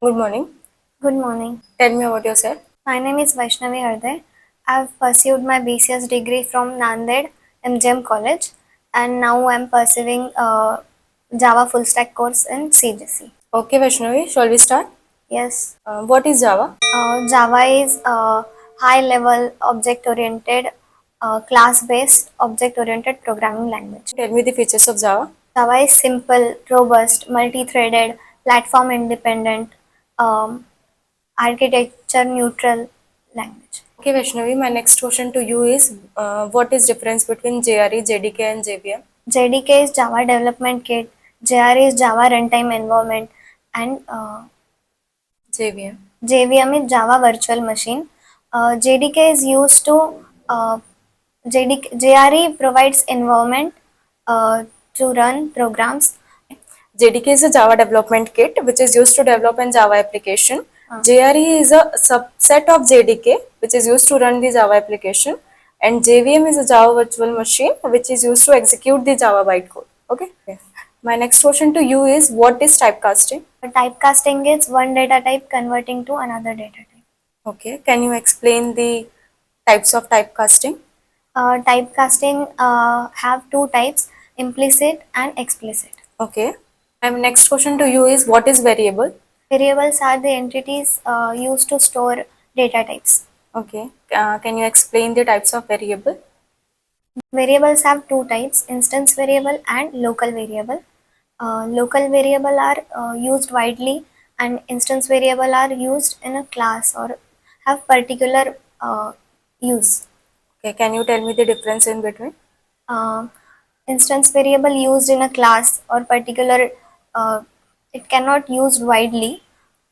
Good morning. Good morning. Tell me about yourself. My name is Vaishnavi Harday. I've pursued my BCS degree from Nanded MGM College, and now I'm pursuing a Java full stack course in CGC. Okay, Vaishnavi, shall we start? Yes, What is Java? Java is a high level object oriented, class based object oriented programming language. Tell me the features of Java. Java is simple, robust, multi threaded, platform independent, um, architecture neutral language. Okay, Vaishnavi, my next question to you is what is difference between JRE, JDK and JVM? JDK is Java Development Kit, JRE is Java Runtime Environment, and JVM. JVM is Java Virtual Machine. JDK is used to JRE provides environment to run programs. JDK is a Java development kit which is used to develop an Java application. Uh, JRE is a subset of JDK which is used to run the Java application. And JVM is a Java virtual machine which is used to execute the Java bytecode. Okay. My next question to you is what is typecasting? Typecasting is one data type converting to another data type. Okay, can you explain the types of typecasting? Typecasting have two types, implicit and explicit. Okay. My next question to you is what is variable? Variables are the entities used to store data types. Okay. Can you explain the types of variable? Variables have two types, instance variable and local variable. Local variable are used widely and instance variable are used in a class or have particular use. Okay, can you tell me the difference in between? Uh, Instance variable used in a class or particular, uh, it cannot used widely.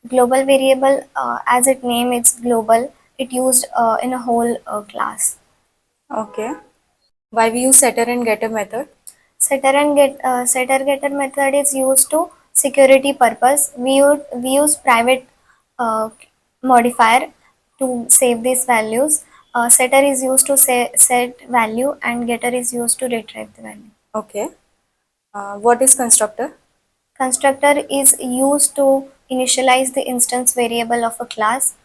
Global variable, as it name it's global, it used in a whole class. Okay. Why we use setter and getter method? Setter getter method is used to security purpose. We use private uh, modifier to save these values. Setter is used to set value and getter is used to retrieve the value. Okay. What is constructor? Constructor is used to initialize the instance variable of a class.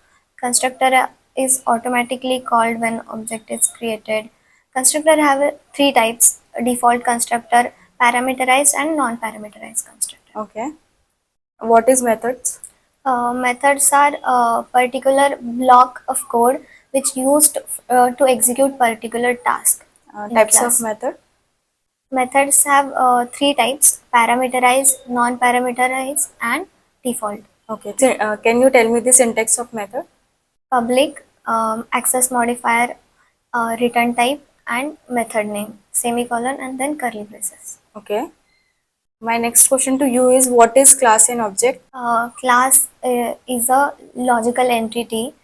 Constructor is automatically called when object is created. Constructor have three types: default constructor, parameterized and non-parameterized constructor. Okay. What is methods? Methods are a particular block of code which used to execute particular task in a Types of class. method? Methods have three types: parameterized, non-parameterized, and default. Okay. So, can you tell me the syntax of method? Public, access modifier, return type, and method name, semicolon, and then curly braces. Okay. My next question to you is what is class and object? Class is a logical entity,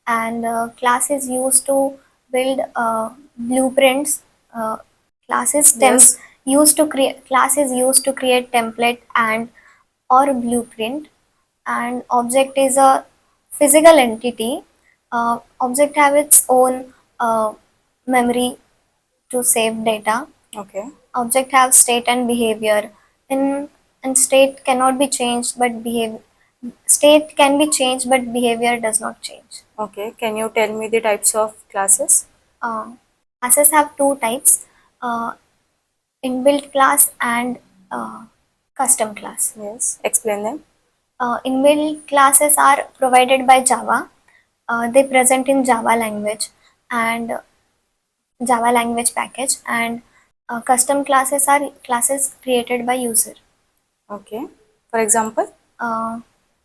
and class is used to build blueprints. Uh, class is Yes. class is used to create template and or blueprint, and object is a physical entity. Object have its own memory to save data. Okay. Object have state and behavior. In and state cannot be changed, but behave state can be changed, but behavior does not change. Okay. Can you tell me the types of classes? Uh, Classes have two types: uh, inbuilt class and custom class. Yes. Explain them. Inbuilt classes are provided by Java. They present in Java language and Java language package, and custom classes are classes created by user. Okay. For example? Uh,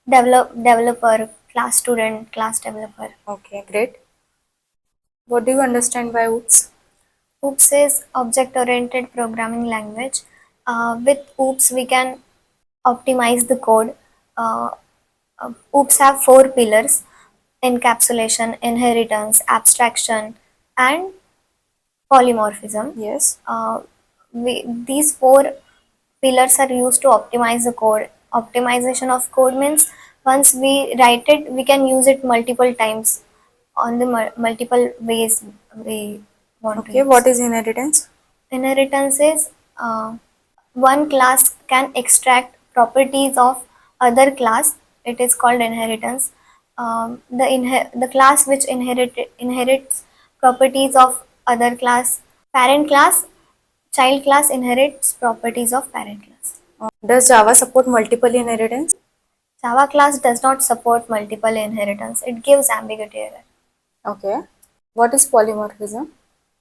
Developer, class student, class developer. Okay, great. What do you understand by OOPS? OOPS is object oriented programming language. With OOPS, we can optimize the code. Uh, OOPS have four pillars: encapsulation, inheritance, abstraction, and polymorphism. Yes. These four pillars are used to optimize the code. Optimization of code means once we write it, we can use it multiple times on the multiple ways we want to Okay, use. what is inheritance? Inheritance is one class can extract properties of other class it is called inheritance. The class which inherits properties of other class, parent class, child class inherits properties of parent class. Does Java support multiple inheritance? Java class does not support multiple inheritance. It gives ambiguity error. Okay. What is polymorphism?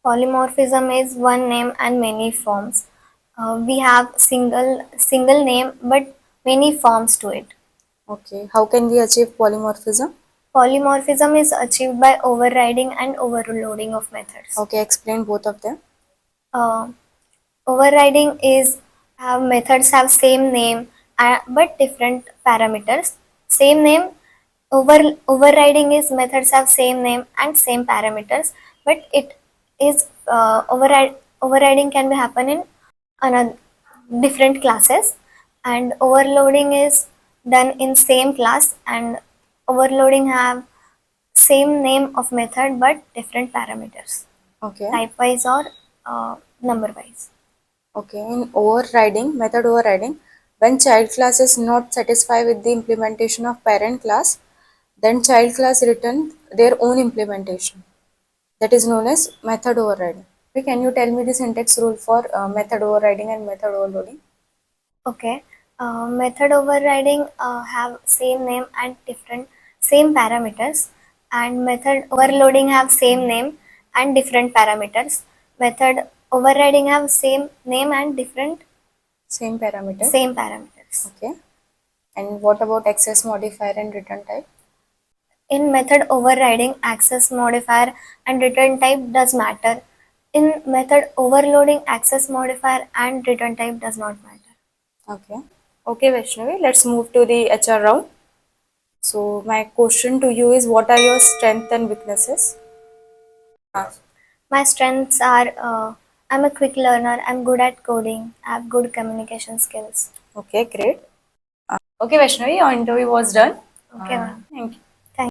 Polymorphism is one name and many forms. We have single name but many forms to it. Okay. How can we achieve polymorphism? Polymorphism is achieved by overriding and overloading of methods. Okay, explain both of them. Uh, Overriding is have methods have same name but different parameters. Same name. Overriding is methods have same name and same parameters, but it is overriding can be happen in another different classes, and overloading is done in same class, and overloading have same name of method but different parameters, Okay. type wise or number wise. Okay. In overriding, method overriding, when child class is not satisfied with the implementation of parent class, then child class return their own implementation. That is known as method overriding. Okay, can you tell me the syntax rule for method overriding and method overloading? Okay. Method overriding have same name and different same parameters, and method overloading have same name and different parameters. Method overriding have same name and different Same parameter. same parameters. Okay. And what about access modifier and return type? In method overriding, access modifier and return type does matter. In method overloading, access modifier and return type does not matter. Okay. Okay, Vaishnavi, let's move to the HR round. So my question to you is, what are your strengths and weaknesses? Ah, My strengths are I'm a quick learner, I'm good at coding, I have good communication skills. okay, great. Okay, Vaishnavi, your interview was done. Okay, ma'am. Thank you.